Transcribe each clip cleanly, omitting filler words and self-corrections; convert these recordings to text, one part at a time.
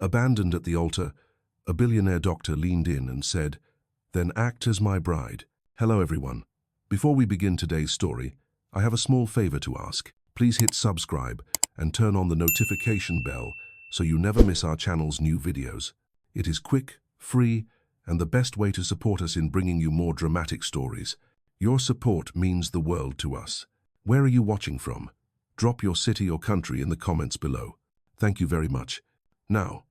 Abandoned at the altar, a billionaire doctor leaned in and said, "Then act as my bride." Hello everyone. Before we begin today's story, I have a small favor to ask. Please hit subscribe and turn on the notification bell so you never miss our channel's new videos. It is quick, free, and the best way to support us in bringing you more dramatic stories. Your support means the world to us. Where are you watching from? Drop your city or country in the comments below. Thank you very much. Now,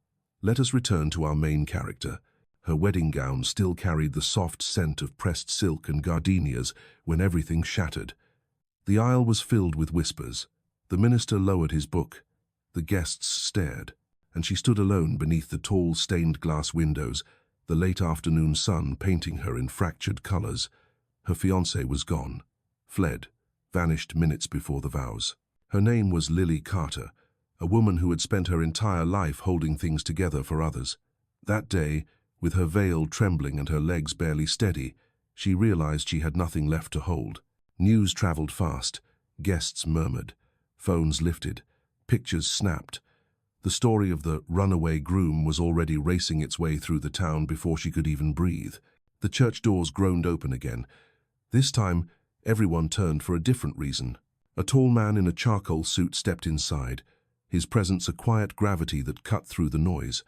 let us return to our main character. Her wedding gown still carried the soft scent of pressed silk and gardenias when everything shattered. The aisle was filled with whispers. The minister lowered his book. The guests stared, and she stood alone beneath the tall stained glass windows, the late afternoon sun painting her in fractured colors. Her fiancé was gone, fled, vanished minutes before the vows. Her name was Lily Carter, a woman who had spent her entire life holding things together for others. That day, with her veil trembling and her legs barely steady, she realized she had nothing left to hold. News traveled fast, guests murmured, phones lifted, pictures snapped. The story of the runaway groom was already racing its way through the town before she could even breathe. The church doors groaned open again. This time, everyone turned for a different reason. A tall man in a charcoal suit stepped inside, his presence a quiet gravity that cut through the noise.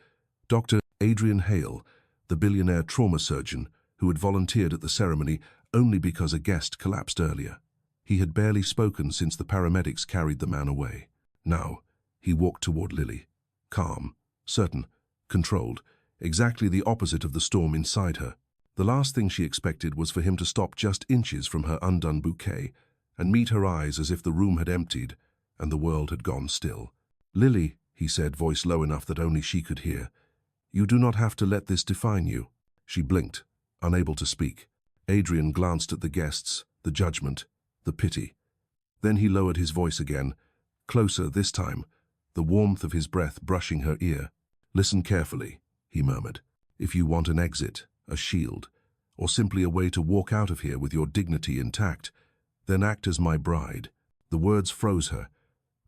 Dr. Adrian Hale, the billionaire trauma surgeon who had volunteered at the ceremony only because a guest collapsed earlier. He had barely spoken since the paramedics carried the man away. Now, he walked toward Lily, calm, certain, controlled, exactly the opposite of the storm inside her. The last thing she expected was for him to stop just inches from her undone bouquet and meet her eyes as if the room had emptied and the world had gone still. "Lily," he said, voice low enough that only she could hear, "you do not have to let this define you." She blinked, unable to speak. Adrian glanced at the guests, the judgment, the pity. Then he lowered his voice again, closer this time, the warmth of his breath brushing her ear. "Listen carefully," he murmured. "If you want an exit, a shield, or simply a way to walk out of here with your dignity intact, then act as my bride." The words froze her.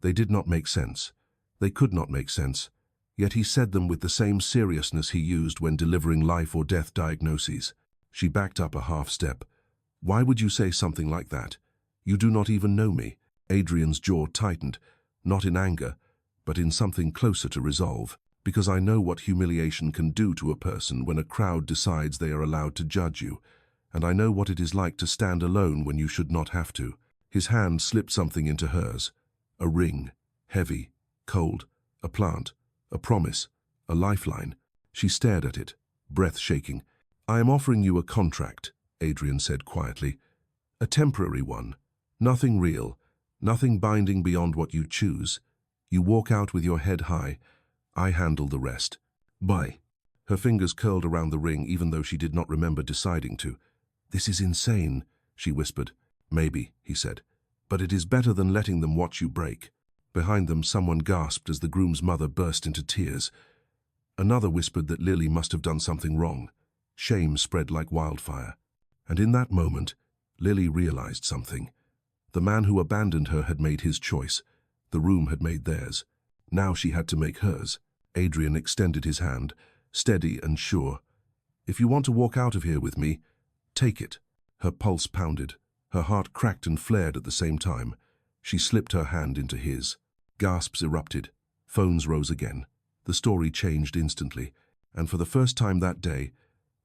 They did not make sense. They could not make sense. Yet he said them with the same seriousness he used when delivering life or death diagnoses. She backed up a half step. "Why would you say something like that? You do not even know me." Adrian's jaw tightened, not in anger, but in something closer to resolve. "Because I know what humiliation can do to a person when a crowd decides they are allowed to judge you, and I know what it is like to stand alone when you should not have to." His hand slipped something into hers. A ring, heavy, cold, a plant, a promise, a lifeline. She stared at it, breath shaking. "I am offering you a contract," Adrian said quietly. "A temporary one. Nothing real, nothing binding beyond what you choose. You walk out with your head high. I handle the rest. Bye." Her fingers curled around the ring even though she did not remember deciding to. "This is insane," she whispered. "Maybe," he said, "but it is better than letting them watch you break." Behind them, someone gasped as the groom's mother burst into tears. Another whispered that Lily must have done something wrong. Shame spread like wildfire. And in that moment, Lily realized something. The man who abandoned her had made his choice. The room had made theirs. Now she had to make hers. Adrian extended his hand, steady and sure. "If you want to walk out of here with me, take it." Her pulse pounded. Her heart cracked and flared at the same time. She slipped her hand into his. Gasps erupted. Phones rose again. The story changed instantly, and for the first time that day,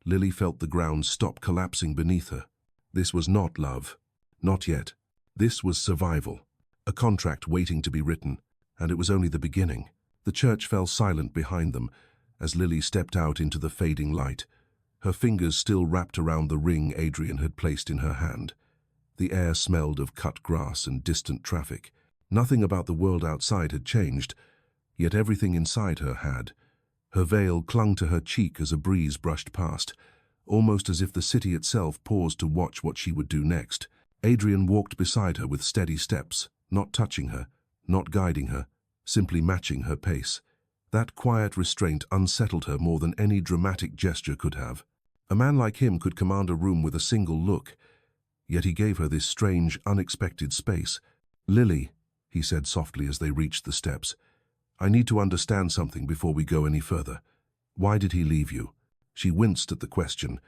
Lily felt the ground stop collapsing beneath her. This was not love. Not yet. This was survival. A contract waiting to be written, and it was only the beginning. The church fell silent behind them as Lily stepped out into the fading light, her fingers still wrapped around the ring Adrian had placed in her hand. The air smelled of cut grass and distant traffic. Nothing about the world outside had changed, yet everything inside her had. Her veil clung to her cheek as a breeze brushed past, almost as if the city itself paused to watch what she would do next. Adrian walked beside her with steady steps, not touching her, not guiding her, simply matching her pace. That quiet restraint unsettled her more than any dramatic gesture could have. A man like him could command a room with a single look, yet he gave her this strange, unexpected space. "Lily," he said softly as they reached the steps, I need to understand something before we go any further. Why did he leave you? She winced at the question.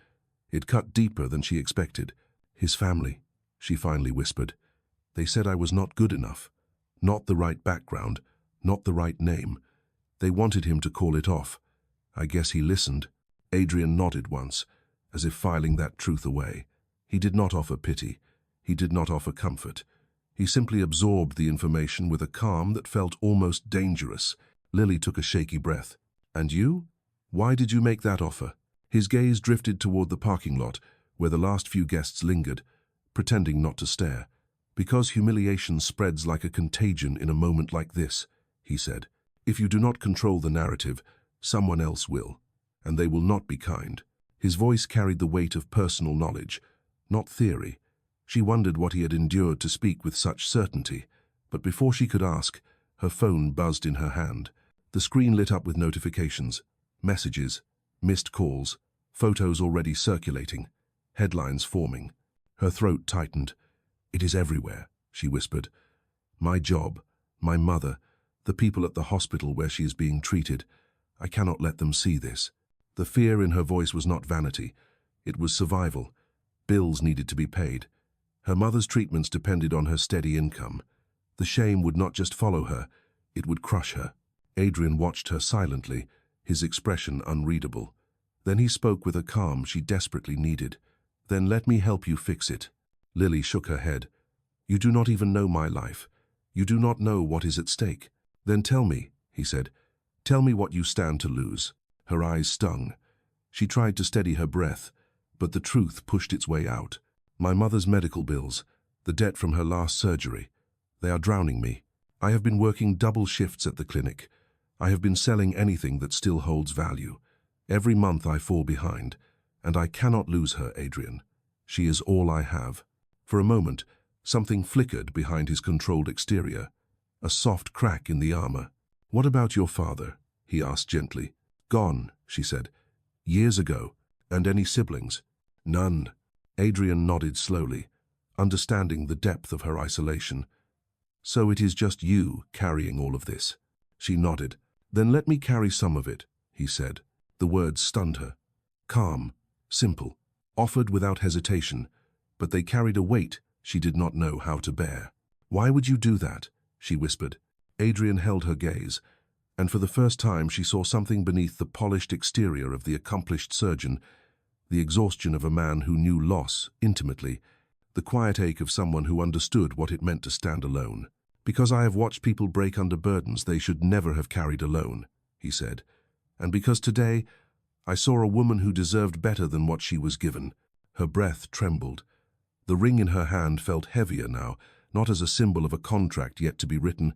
It cut deeper than she expected. His family, she finally whispered. They said I was not good enough. Not the right background, not the right name. They wanted him to call it off. I guess he listened. Adrian nodded once, as if filing that truth away. He did not offer pity. He did not offer comfort. He simply absorbed the information with a calm that felt almost dangerous. Lily took a shaky breath. And you? Why did you make that offer? His gaze drifted toward the parking lot, where the last few guests lingered, pretending not to stare. Because humiliation spreads like a contagion in a moment like this, he said. If you do not control the narrative, someone else will, and they will not be kind. His voice carried the weight of personal knowledge, not theory. She wondered what he had endured to speak with such certainty, but before she could ask, her phone buzzed in her hand. The screen lit up with notifications, messages, missed calls, photos already circulating, headlines forming. Her throat tightened. It is everywhere, she whispered. My job, my mother, the people at the hospital where she is being treated. I cannot let them see this. The fear in her voice was not vanity. It was survival. Bills needed to be paid. Her mother's treatments depended on her steady income. The shame would not just follow her, it would crush her. Adrian watched her silently, his expression unreadable. Then he spoke with a calm she desperately needed. Then let me help you fix it. Lily shook her head. You do not even know my life. You do not know what is at stake. Then tell me, he said. Tell me what you stand to lose. Her eyes stung. She tried to steady her breath, but the truth pushed its way out. My mother's medical bills, the debt from her last surgery, they are drowning me. I have been working double shifts at the clinic. I have been selling anything that still holds value. Every month I fall behind, and I cannot lose her, Adrian. She is all I have. For a moment, something flickered behind his controlled exterior, a soft crack in the armor. What about your father? He asked gently. Gone, she said. Years ago. And any siblings? None. Adrian nodded slowly, understanding the depth of her isolation. So it is just you carrying all of this? She nodded. Then let me carry some of it, he said. The words stunned her. Calm, simple, offered without hesitation, but they carried a weight she did not know how to bear. Why would you do that? She whispered. Adrian held her gaze, and for the first time she saw something beneath the polished exterior of the accomplished surgeon, the exhaustion of a man who knew loss intimately, the quiet ache of someone who understood what it meant to stand alone. Because I have watched people break under burdens they should never have carried alone, he said, and because today I saw a woman who deserved better than what she was given. Her breath trembled. The ring in her hand felt heavier now, not as a symbol of a contract yet to be written,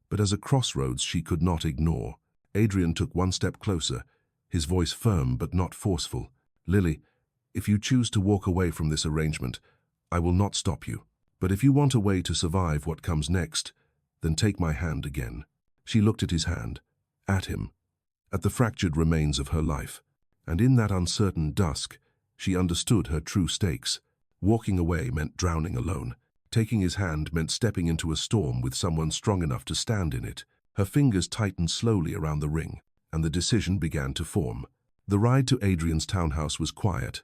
but as a crossroads she could not ignore. Adrian took one step closer, his voice firm but not forceful. Lily, if you choose to walk away from this arrangement, I will not stop you. But if you want a way to survive what comes next, then take my hand again. She looked at his hand, at him, at the fractured remains of her life, and in that uncertain dusk, she understood her true stakes. Walking away meant drowning alone. Taking his hand meant stepping into a storm with someone strong enough to stand in it. Her fingers tightened slowly around the ring, and the decision began to form. The ride to Adrian's townhouse was quiet,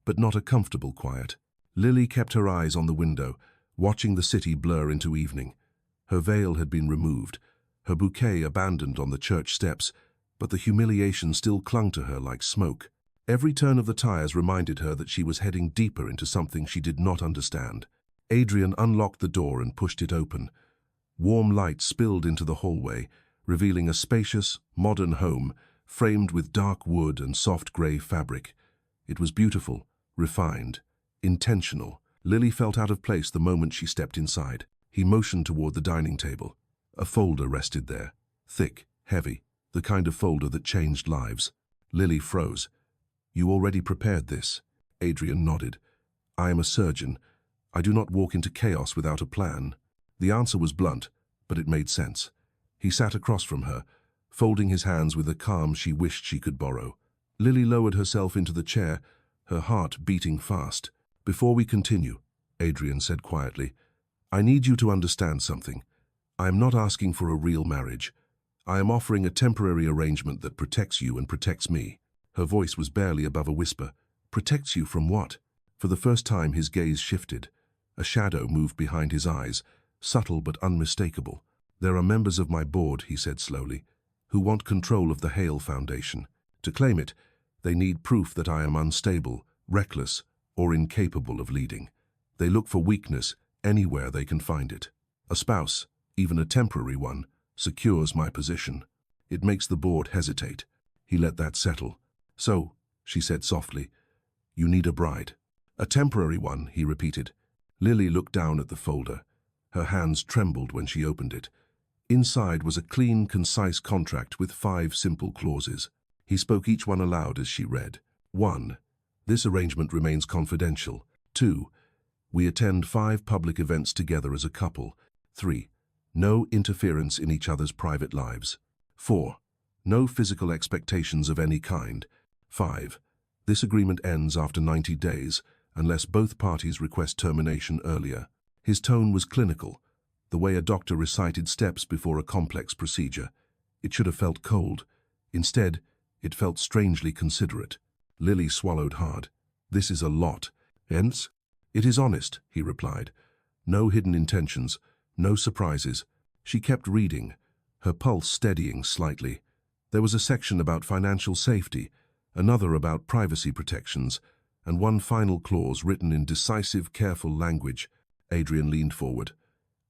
but not a comfortable quiet. Lily kept her eyes on the window, watching the city blur into evening. Her veil had been removed, her bouquet abandoned on the church steps, but the humiliation still clung to her like smoke. Every turn of the tires reminded her that she was heading deeper into something she did not understand. Adrian unlocked the door and pushed it open. Warm light spilled into the hallway, revealing a spacious, modern home, framed with dark wood and soft grey fabric. It was beautiful, refined, intentional. Lily felt out of place the moment she stepped inside. He motioned toward the dining table. A folder rested there, thick, heavy, the kind of folder that changed lives. Lily froze. You already prepared this? Adrian nodded. I am a surgeon. I do not walk into chaos without a plan. The answer was blunt, but it made sense. He sat across from her, folding his hands with a calm she wished she could borrow. Lily lowered herself into the chair, her heart beating fast. Before we continue, Adrian said quietly, I need you to understand something. I am not asking for a real marriage. I am offering a temporary arrangement that protects you and protects me. Her voice was barely above a whisper. Protects you from what? For the first time his gaze shifted. A shadow moved behind his eyes, subtle but unmistakable. There are members of my board, he said slowly, who want control of the Hale Foundation. To claim it, they need proof that I am unstable, reckless, or incapable of leading. They look for weakness anywhere they can find it. A spouse, even a temporary one, secures my position. It makes the board hesitate. He let that settle. So, she said softly, you need a bride. A temporary one, he repeated. Lily looked down at the folder. Her hands trembled when she opened it. Inside was a clean, concise contract with 5 simple clauses. He spoke each one aloud as she read. 1. This arrangement remains confidential. 2. We attend 5 public events together as a couple. 3. No interference in each other's private lives. 4. No physical expectations of any kind. 5. This agreement ends after 90 days, unless both parties request termination earlier. His tone was clinical, the way a doctor recited steps before a complex procedure. It should have felt cold. Instead, it felt strangely considerate. Lily swallowed hard. This is a lot. Hence? It is honest, he replied. No hidden intentions, no surprises. She kept reading, her pulse steadying slightly. There was a section about financial safety, another about privacy protections, and one final clause written in decisive, careful language. Adrian leaned forward.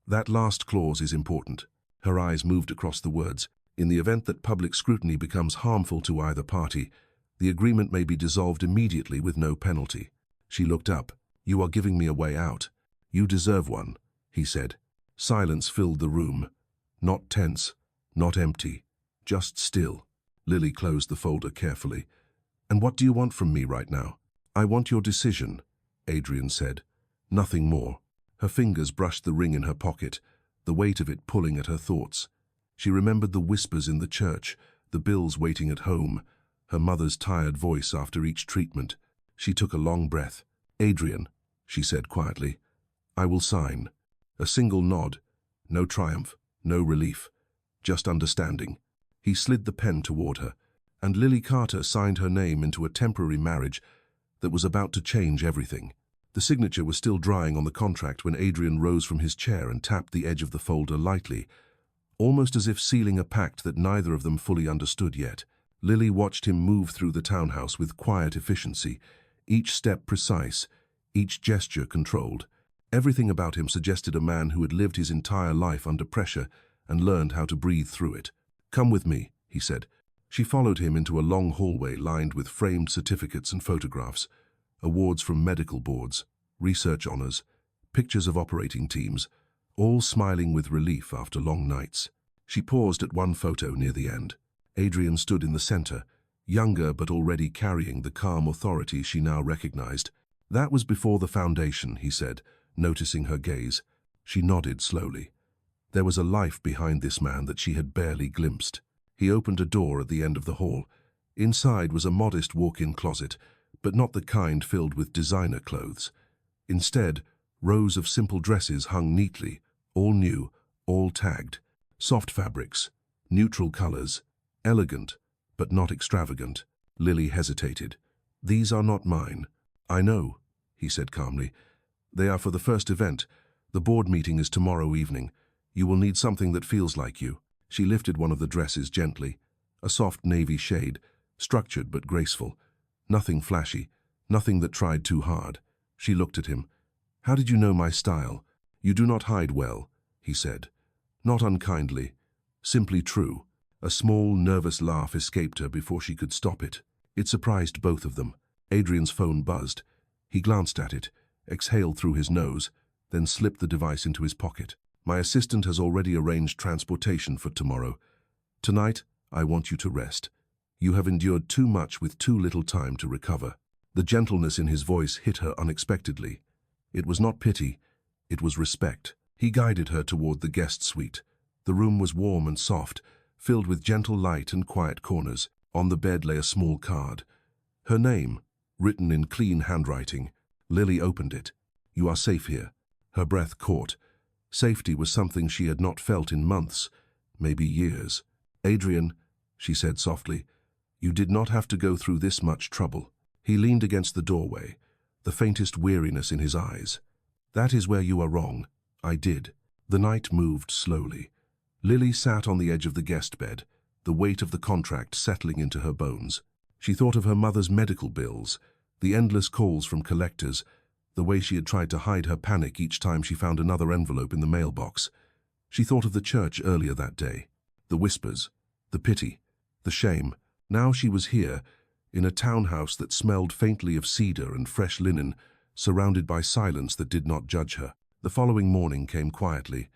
That last clause is important. Her eyes moved across the words. In the event that public scrutiny becomes harmful to either party, the agreement may be dissolved immediately with no penalty. She looked up. You are giving me a way out. You deserve one, he said. Silence filled the room. Not tense, not empty, just still. Lily closed the folder carefully. And what do you want from me right now? I want your decision, Adrian said. Nothing more. Her fingers brushed the ring in her pocket, the weight of it pulling at her thoughts. She remembered the whispers in the church, the bills waiting at home, her mother's tired voice after each treatment. She took a long breath. Adrian, she said quietly, I will sign. A single nod. No triumph, no relief, just understanding. He slid the pen toward her, and Lily Carter signed her name into a temporary marriage that was about to change everything. The signature was still drying on the contract when Adrian rose from his chair and tapped the edge of the folder lightly, almost as if sealing a pact that neither of them fully understood yet. Lily watched him move through the townhouse with quiet efficiency, each step precise, each gesture controlled. Everything about him suggested a man who had lived his entire life under pressure and learned how to breathe through it. Come with me, he said. She followed him into a long hallway lined with framed certificates and photographs, awards from medical boards, research honors, pictures of operating teams, all smiling with relief after long nights. She paused at one photo near the end. Adrian stood in the center, younger but already carrying the calm authority she now recognized. That was before the foundation, he said, noticing her gaze. She nodded slowly. There was a life behind this man that she had barely glimpsed. He opened a door at the end of the hall. Inside was a modest walk-in closet, but not the kind filled with designer clothes. Instead, rows of simple dresses hung neatly, all new, all tagged. Soft fabrics, neutral colors, elegant, but not extravagant. Lily hesitated. These are not mine. I know, he said calmly. They are for the first event. The board meeting is tomorrow evening. You will need something that feels like you. She lifted one of the dresses gently, a soft navy shade, structured but graceful. Nothing flashy, nothing that tried too hard. She looked at him. How did you know my style? You do not hide well, he said. Not unkindly, simply true. A small, nervous laugh escaped her before she could stop it. It surprised both of them. Adrian's phone buzzed. He glanced at it, exhaled through his nose, then slipped the device into his pocket. My assistant has already arranged transportation for tomorrow. Tonight, I want you to rest. You have endured too much with too little time to recover. The gentleness in his voice hit her unexpectedly. It was not pity, it was respect. He guided her toward the guest suite. The room was warm and soft, filled with gentle light and quiet corners. On the bed lay a small card. Her name, written in clean handwriting. Lily opened it. You are safe here. Her breath caught. Safety was something she had not felt in months, maybe years. "Adrian," she said softly, "you did not have to go through this much trouble." He leaned against the doorway, the faintest weariness in his eyes. "That is where you are wrong. I did." The night moved slowly. Lily sat on the edge of the guest bed, the weight of the contract settling into her bones. She thought of her mother's medical bills, the endless calls from collectors, the way she had tried to hide her panic each time she found another envelope in the mailbox. She thought of the church earlier that day, the whispers, the pity, the shame. Now she was here, in a townhouse that smelled faintly of cedar and fresh linen, surrounded by silence that did not judge her. The following morning came quietly.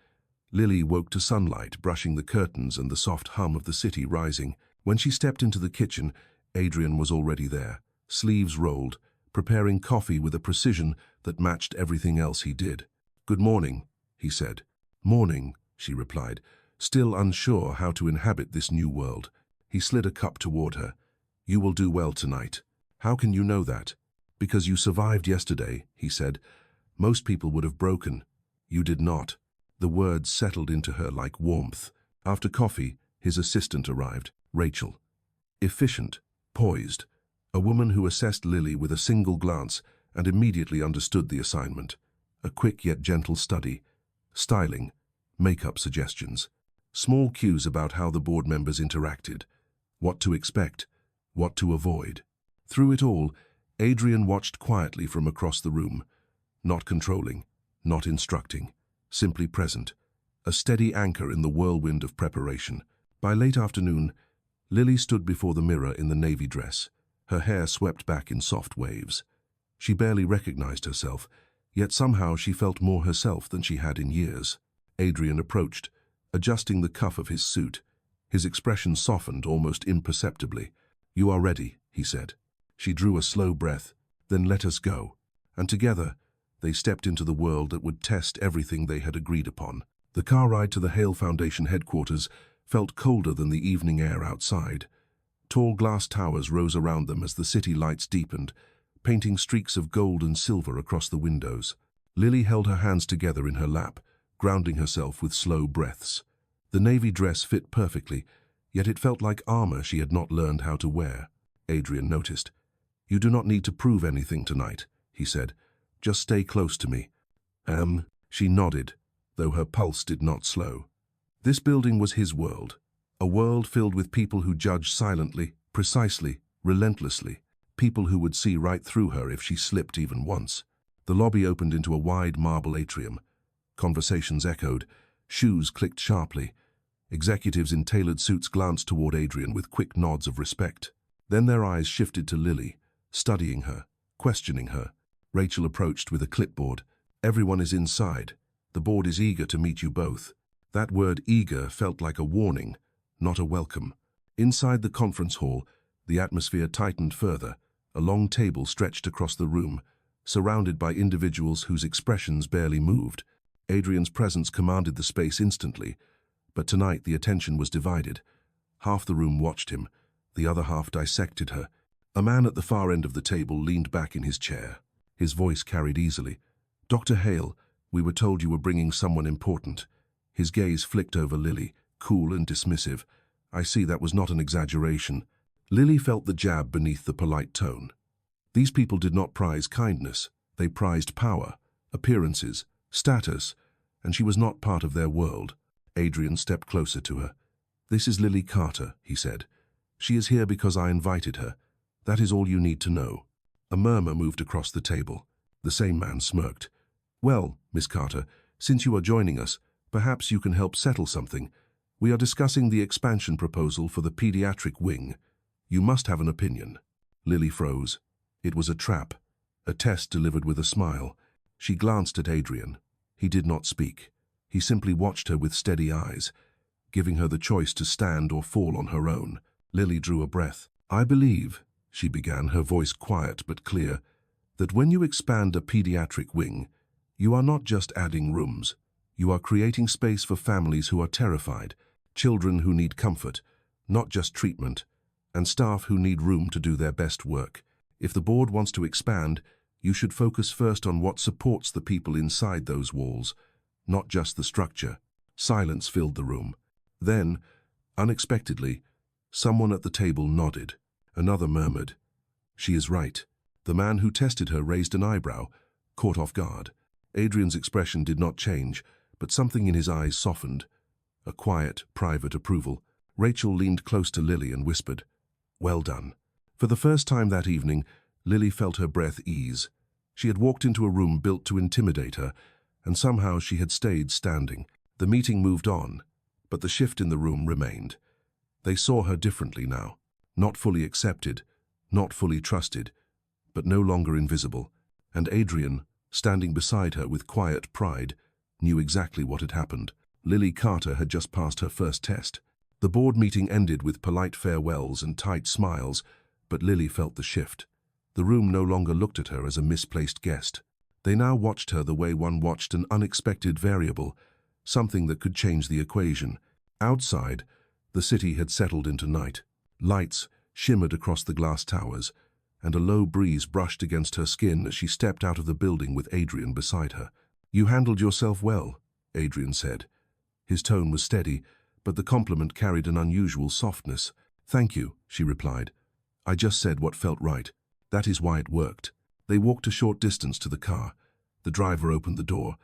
Lily woke to sunlight, brushing the curtains and the soft hum of the city rising. When she stepped into the kitchen, Adrian was already there, sleeves rolled, preparing coffee with a precision that matched everything else he did. "Good morning," he said. "Morning," she replied, still unsure how to inhabit this new world. He slid a cup toward her. "You will do well tonight." "How can you know that?" "Because you survived yesterday," he said. "Most people would have broken. You did not." The words settled into her like warmth. After coffee, his assistant arrived, Rachel. Efficient, poised, a woman who assessed Lily with a single glance and immediately understood the assignment. A quick yet gentle study. Styling, makeup suggestions. Small cues about how the board members interacted. What to expect, what to avoid. Through it all, Adrian watched quietly from across the room. Not controlling, not instructing, simply present. A steady anchor in the whirlwind of preparation. By late afternoon, Lily stood before the mirror in the navy dress, her hair swept back in soft waves. She barely recognized herself, yet somehow she felt more herself than she had in years. Adrian approached, adjusting the cuff of his suit. His expression softened almost imperceptibly. "You are ready," he said. She drew a slow breath. "Then let us go." And together, they stepped into the world that would test everything they had agreed upon. The car ride to the Hale Foundation headquarters felt colder than the evening air outside. Tall glass towers rose around them as the city lights deepened, painting streaks of gold and silver across the windows. Lily held her hands together in her lap, grounding herself with slow breaths. The navy dress fit perfectly, yet it felt like armor she had not learned how to wear. Adrian noticed. "You do not need to prove anything tonight," he said. "Just stay close to me." She nodded, though her pulse did not slow. This building was his world, a world filled with people who judged silently, precisely, relentlessly, people who would see right through her if she slipped even once. The lobby opened into a wide marble atrium. Conversations echoed, shoes clicked sharply. Executives in tailored suits glanced toward Adrian with quick nods of respect. Then their eyes shifted to Lily, studying her, questioning her. Rachel approached with a clipboard. "Everyone is inside. The board is eager to meet you both." That word eager felt like a warning, not a welcome. Inside the conference hall, the atmosphere tightened further. A long table stretched across the room, surrounded by individuals whose expressions barely moved. Adrian's presence commanded the space instantly, but tonight the attention was divided. Half the room watched him, the other half dissected her. A man at the far end of the table leaned back in his chair. His voice carried easily. "Dr. Hale, we were told you were bringing someone important." His gaze flicked over Lily, cool and dismissive. "I see that was not an exaggeration." Lily felt the jab beneath the polite tone. These people did not prize kindness. They prized power, appearances, status, and she was not part of their world. Adrian stepped closer to her. "This is Lily Carter," he said. "She is here because I invited her. That is all you need to know." A murmur moved across the table. The same man smirked. "Well, Miss Carter, since you are joining us, perhaps you can help settle something. We are discussing the expansion proposal for the pediatric wing. You must have an opinion." Lily froze. It was a trap, a test delivered with a smile. She glanced at Adrian. He did not speak. He simply watched her with steady eyes, giving her the choice to stand or fall on her own. Lily drew a breath. "I believe," she began, her voice quiet but clear, "that when you expand a pediatric wing, you are not just adding rooms. You are creating space for families who are terrified, children who need comfort, not just treatment, and staff who need room to do their best work. If the board wants to expand, you should focus first on what supports the people inside those walls, not just the structure." Silence filled the room. Then, Unexpectedly, someone at the table nodded. Another murmured, "She is right." The man who tested her raised an eyebrow, caught off guard. Adrian's expression did not change, but something in his eyes softened. A quiet, private approval. Rachel leaned close to Lily and whispered, "Well done." For the first time that evening, Lily felt her breath ease. She had walked into a room built to intimidate her, and somehow she had stayed standing. The meeting moved on, but the shift in the room remained. They saw her differently now, not fully accepted, not fully trusted, but no longer invisible. And Adrian, standing beside her with quiet pride, knew exactly what had happened. Lily Carter had just passed her first test. The board meeting ended with polite farewells and tight smiles, but Lily felt the shift. The room no longer looked at her as a misplaced guest. They now watched her the way one watched an unexpected variable, something that could change the equation. Outside, the city had settled into night. Lights shimmered across the glass towers, and a low breeze brushed against her skin as she stepped out of the building with Adrian beside her. "You handled yourself well," Adrian said. His tone was steady, but the compliment carried an unusual softness. "Thank you," she replied. "I just said what felt right. That is why it worked." They walked a short distance to the car. The driver opened the door,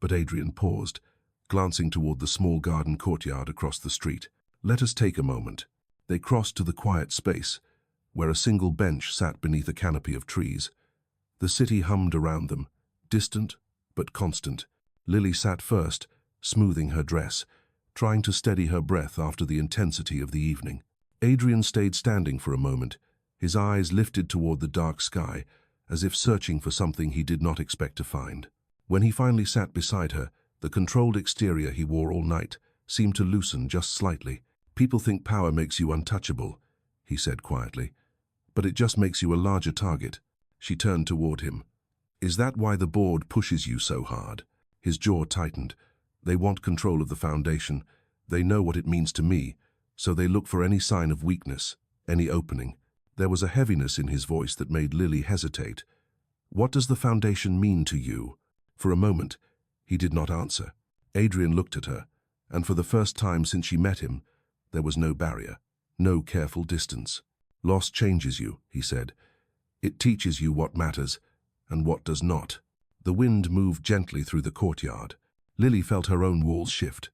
but Adrian paused, glancing toward the small garden courtyard across the street. "Let us take a moment." They crossed to the quiet space, where a single bench sat beneath a canopy of trees. The city hummed around them, distant but constant. Lily sat first, smoothing her dress, trying to steady her breath after the intensity of the evening. Adrian stayed standing for a moment, his eyes lifted toward the dark sky, as if searching for something he did not expect to find. When he finally sat beside her, the controlled exterior he wore all night seemed to loosen just slightly. "People think power makes you untouchable," he said quietly, "but it just makes you a larger target." She turned toward him. "Is that why the board pushes you so hard?" His jaw tightened. "They want control of the foundation. They know what it means to me, so they look for any sign of weakness, any opening." There was a heaviness in his voice that made Lily hesitate. "What does the foundation mean to you?" For a moment, he did not answer. Adrian looked at her, and for the first time since she met him, there was no barrier, no careful distance. "Loss changes you," he said. "It teaches you what matters and what does not." The wind moved gently through the courtyard. Lily felt her own walls shift.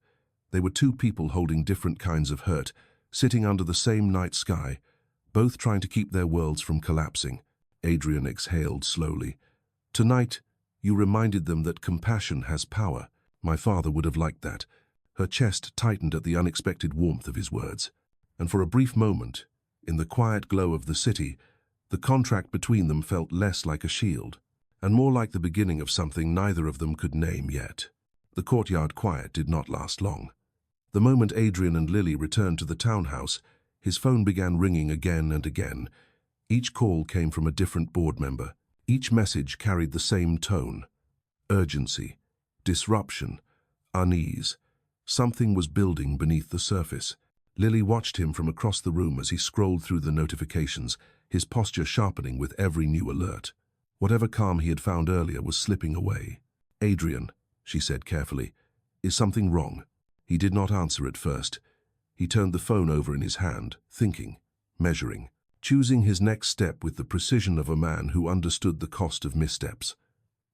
They were two people holding different kinds of hurt, sitting under the same night sky, both trying to keep their worlds from collapsing. Adrian exhaled slowly. "Tonight, you reminded them that compassion has power. My father would have liked that." Her chest tightened at the unexpected warmth of his words. And for a brief moment, in the quiet glow of the city, the contract between them felt less like a shield, and more like the beginning of something neither of them could name yet. The courtyard quiet did not last long. The moment Adrian and Lily returned to the townhouse, his phone began ringing again and again. Each call came from a different board member. Each message carried the same tone: urgency, disruption, unease. Something was building beneath the surface. Lily watched him from across the room as he scrolled through the notifications, his posture sharpening with every new alert. Whatever calm he had found earlier was slipping away. "Adrian," she said carefully, "is something wrong?" He did not answer at first. He turned the phone over in his hand, thinking, measuring, choosing his next step with the precision of a man who understood the cost of missteps.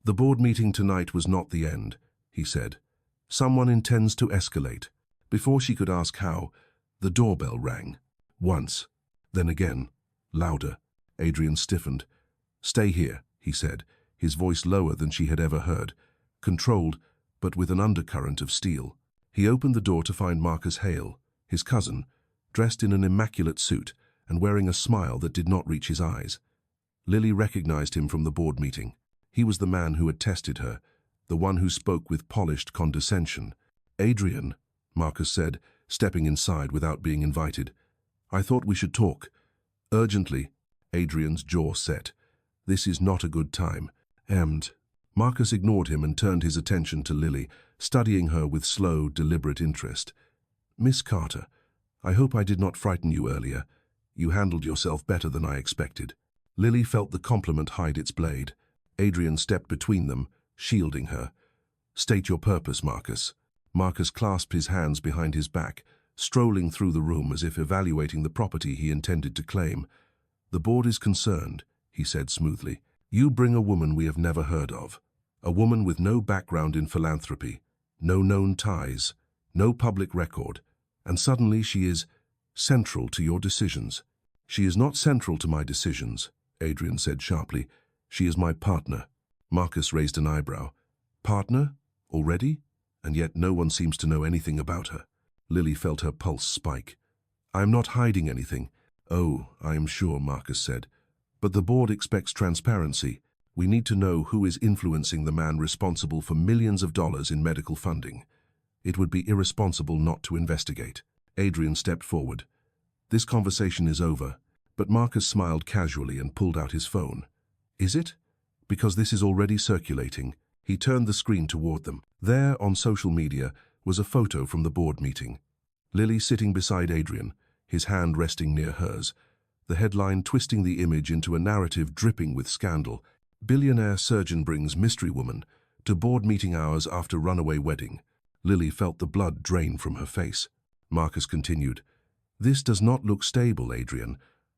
"The board meeting tonight was not the end," he said. "Someone intends to escalate." Before she could ask how, the doorbell rang. Once, then again, louder. Adrian stiffened. "Stay here," he said, his voice lower than she had ever heard, controlled, but with an undercurrent of steel. He opened the door to find Marcus Hale, his cousin, dressed in an immaculate suit and wearing a smile that did not reach his eyes. Lily recognized him from the board meeting. He was the man who had tested her, the one who spoke with polished condescension. "Adrian," Marcus said, stepping inside without being invited. "I thought we should talk." Urgently, Adrian's jaw set. "This is not a good time." And Marcus ignored him and turned his attention to Lily, studying her with slow, deliberate interest. "Miss Carter, I hope I did not frighten you earlier. You handled yourself better than I expected." Lily felt the compliment hide its blade. Adrian stepped between them, shielding her. "State your purpose, Marcus." Marcus clasped his hands behind his back, strolling through the room as if evaluating the property he intended to claim. "The board is concerned," he said smoothly. "You bring a woman we have never heard of. A woman with no background in philanthropy, no known ties, no public record, and suddenly she is central to your decisions." "She is not central to my decisions," Adrian said sharply. "She is my partner." Marcus raised an eyebrow. "Partner? Already? And yet no one seems to know anything about her." Lily felt her pulse spike. "I am not hiding anything." "Oh, I am sure," Marcus said. "But the board expects transparency. We need to know who is influencing the man responsible for millions of dollars in medical funding. It would be irresponsible not to investigate." Adrian stepped forward. "This conversation is over." But Marcus smiled casually and pulled out his phone. "Is it? Because this is already circulating." He turned the screen toward them. There, on social media, was a photo from the board meeting. Lily sitting beside Adrian, his hand resting near hers, the headline twisting the image into a narrative dripping with scandal. "Billionaire surgeon brings mystery woman to board meeting hours after runaway wedding." Lily felt the blood drain from her face. Marcus continued, "This does not look stable, Adrian.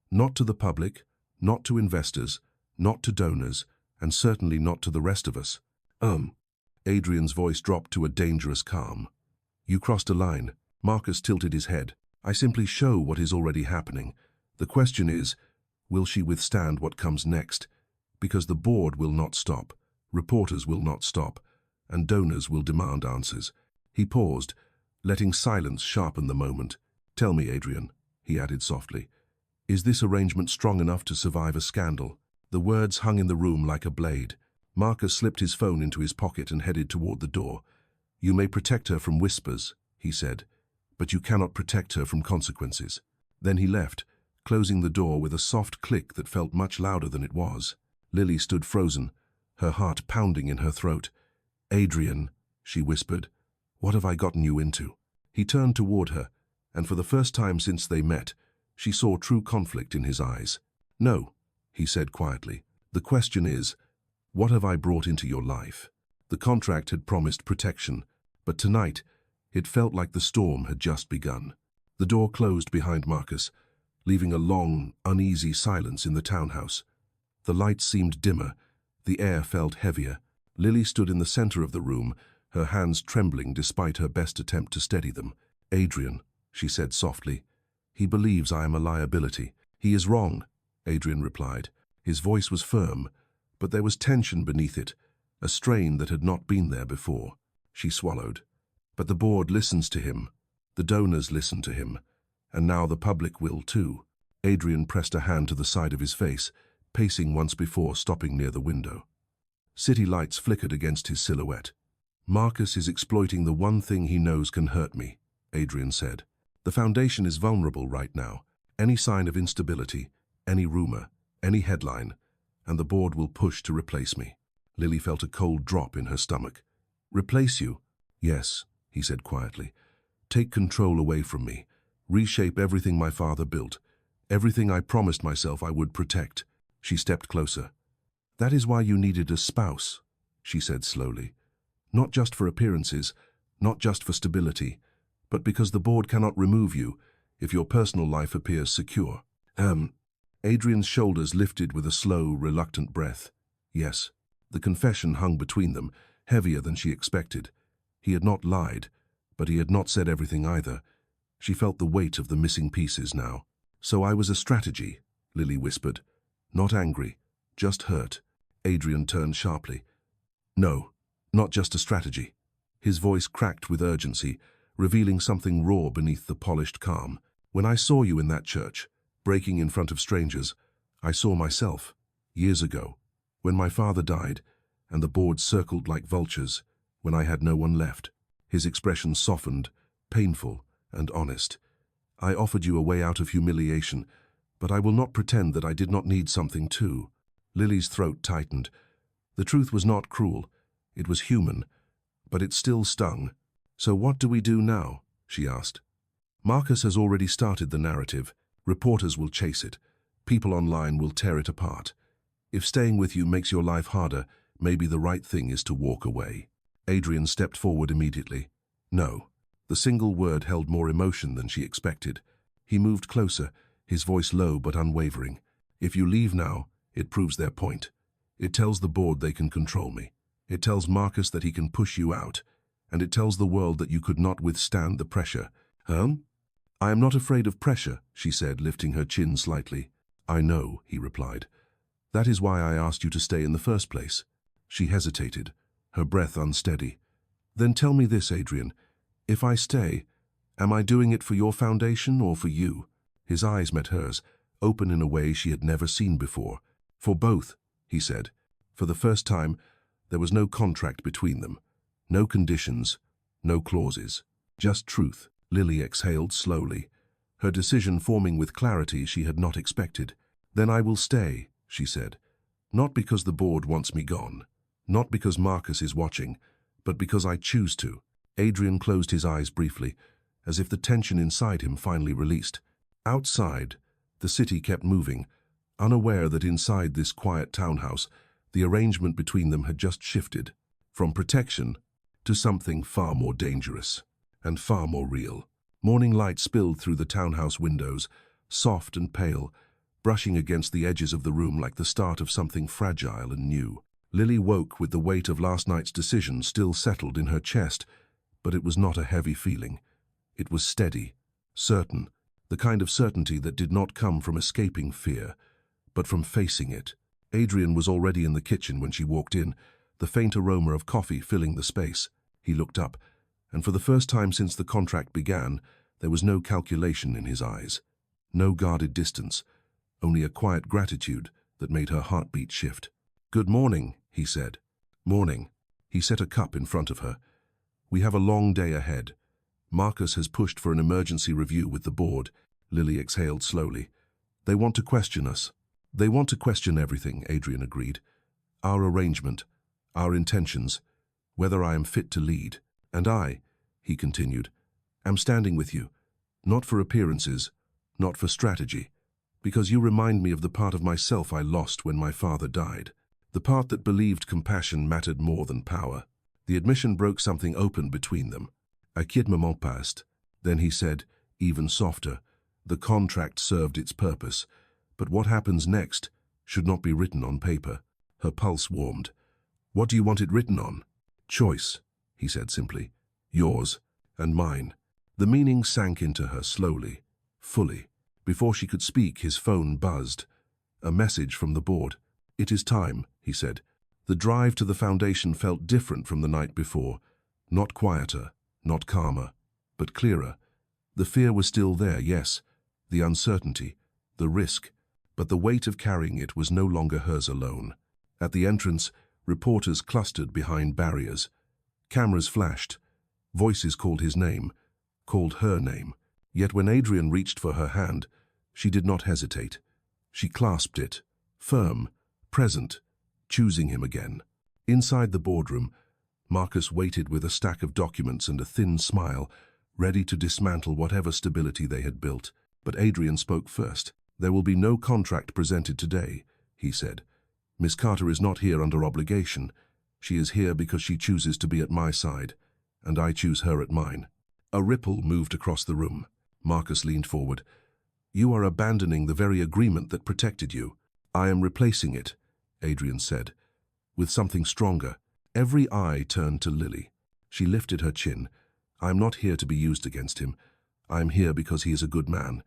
Not to the public, not to investors, not to donors, and certainly not to the rest of us." Adrian's voice dropped to a dangerous calm. "You crossed a line." Marcus tilted his head. "I simply show what is already happening. The question is, will she withstand what comes next? Because the board will not stop, reporters will not stop, and donors will demand answers." He paused, letting silence sharpen the moment. "Tell me, Adrian," he added softly, "is this arrangement strong enough to survive a scandal?" The words hung in the room like a blade. Marcus slipped his phone into his pocket and headed toward the door. "You may protect her from whispers," he said, "but you cannot protect her from consequences." Then he left, closing the door with a soft click that felt much louder than it was. Lily stood frozen, her heart pounding in her throat. "Adrian," she whispered, "what have I gotten you into?" He turned toward her, and for the first time since they met, she saw true conflict in his eyes. "No," he said quietly. "The question is, what have I brought into your life?" The contract had promised protection, but tonight it felt like the storm had just begun. The door closed behind Marcus, leaving a long, uneasy silence in the townhouse. The lights seemed dimmer, the air felt heavier. Lily stood in the center of the room, her hands trembling despite her best attempt to steady them. "Adrian," she said softly, "he believes I am a liability." "He is wrong," Adrian replied. His voice was firm, but there was tension beneath it, a strain that had not been there before. She swallowed. "But the board listens to him. The donors listen to him. And now the public will too." Adrian pressed a hand to the side of his face, pacing once before stopping near the window. City lights flickered against his silhouette. "Marcus is exploiting the one thing he knows can hurt me," Adrian said. "The foundation is vulnerable right now. Any sign of instability, any rumor, any headline, and the board will push to replace me." Lily felt a cold drop in her stomach. "Replace you?" "Yes," he said quietly. "Take control away from me. Reshape everything my father built. Everything I promised myself I would protect." She stepped closer. "That is why you needed a spouse," she said slowly. "Not just for appearances, not just for stability, but because the board cannot remove you if your personal life appears secure." Adrian's shoulders lifted with a slow, reluctant breath. Yes, the confession hung between them, heavier than she expected. He had not lied, but he had not said everything either. She felt the weight of the missing pieces now. "So I was a strategy," Lily whispered. "Not angry, just hurt." Adrian turned sharply. "No, not just a strategy." His voice cracked with urgency, revealing something raw beneath the polished calm. "When I saw you in that church, breaking in front of strangers, I saw myself, years ago, when my father died, and the board circled like vultures, when I had no one left." His expression softened, painful and honest. "I offered you a way out of humiliation, but I will not pretend that I did not need something too." Lily's throat tightened. The truth was not cruel. It was human, but it still stung. "So what do we do now?" she asked. "Marcus has already started the narrative. Reporters will chase it. People online will tear it apart. If staying with you makes your life harder, maybe the right thing is to walk away." Adrian stepped forward immediately. "No, The single word held more emotion than she expected. He moved closer, his voice low but unwavering. If you leave now, it proves their point. It tells the board they can control me. It tells Marcus that he can push you out. And it tells the world that you could not withstand the pressure. Huh? I am not afraid of pressure, she said, lifting her chin slightly. I know, he replied. That is why I asked you to stay in the first place. She hesitated, her breath unsteady. Then tell me this, Adrian. If I stay, am I doing it for your foundation or for you? His eyes met hers, open in a way she had never seen before. For both, he said. For the first time, there was no contract between them. No conditions, no clauses. Just truth. Lily exhaled slowly, her decision forming with clarity she had not expected. Then I will stay, she said. Not because the board wants me gone. Not because Marcus is watching, but because I choose to. Adrian closed his eyes briefly, as if the tension inside him finally released. Outside, the city kept moving, unaware that inside this quiet townhouse, the arrangement between them had just shifted, from protection to something far more dangerous and far more real. Morning light spilled through the townhouse windows, soft and pale, brushing against the edges of the room like the start of something fragile and new. Lily woke with the weight of last night's decision still settled in her chest, but it was not a heavy feeling. It was steady, certain, the kind of certainty that did not come from escaping fear, but from facing it. Adrian was already in the kitchen when she walked in, the faint aroma of coffee filling the space. He looked up, and for the first time since the contract began, there was no calculation in his eyes. No guarded distance, only a quiet gratitude that made her heartbeat shift. Good morning, he said. Morning. He set a cup in front of her. We have a long day ahead. Marcus has pushed for an emergency review with the board. Lily exhaled slowly. They want to question us. They want to question everything, Adrian agreed. Our arrangement, our intentions, whether I am fit to lead. And I, he continued, am standing with you, not for appearances, not for strategy, because you remind me of the part of myself I lost when my father died, the part that believed compassion mattered more than power. The admission broke something open between them. A kid moment passed. Then he said, even softer, the contract served its purpose, but what happens next should not be written on paper. Her pulse warmed. What do you want it written on? Choice, he said simply. Yours and mine. The meaning sank into her slowly, fully. Before she could speak, his phone buzzed. A message from the board. It is time, he said. The drive to the foundation felt different from the night before. Not quieter, not calmer, but clearer. The fear was still there, yes. The uncertainty, the risk. But the weight of carrying it was no longer hers alone. At the entrance, reporters clustered behind barriers. Cameras flashed. Voices called his name, called her name. Yet when Adrian reached for her hand, she did not hesitate. She clasped it, firm, present, choosing him again. Inside the boardroom, Marcus waited with a stack of documents and a thin smile, ready to dismantle whatever stability they had built. But Adrian spoke first. There will be no contract presented today, he said. Miss Carter is not here under obligation. She is here because she chooses to be at my side, and I choose her at mine. A ripple moved across the room. Marcus leaned forward. You are abandoning the very agreement that protected you. I am replacing it, Adrian said, with something stronger. Every eye turned to Lily. She lifted her chin. I am not here to be used against him. I am here because he is a good man,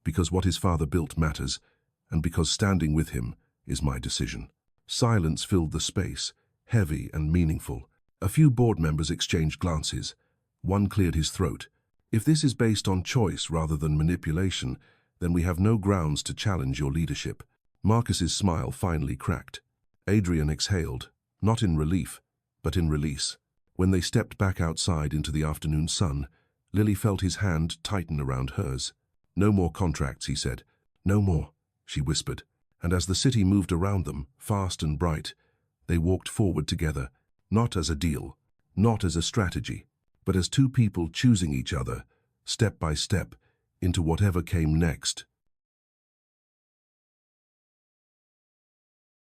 because what his father built matters, and because standing with him is my decision. Silence filled the space, heavy and meaningful. A few board members exchanged glances. One cleared his throat. If this is based on choice rather than manipulation, then we have no grounds to challenge your leadership. Marcus's smile finally cracked. Adrian exhaled, not in relief, but in release. When they stepped back outside into the afternoon sun, Lily felt his hand tighten around hers. No more contracts, he said. No more, she whispered. And as the city moved around them, fast and bright, they walked forward together, not as a deal, not as a strategy, but as two people choosing each other, step by step, into whatever came next.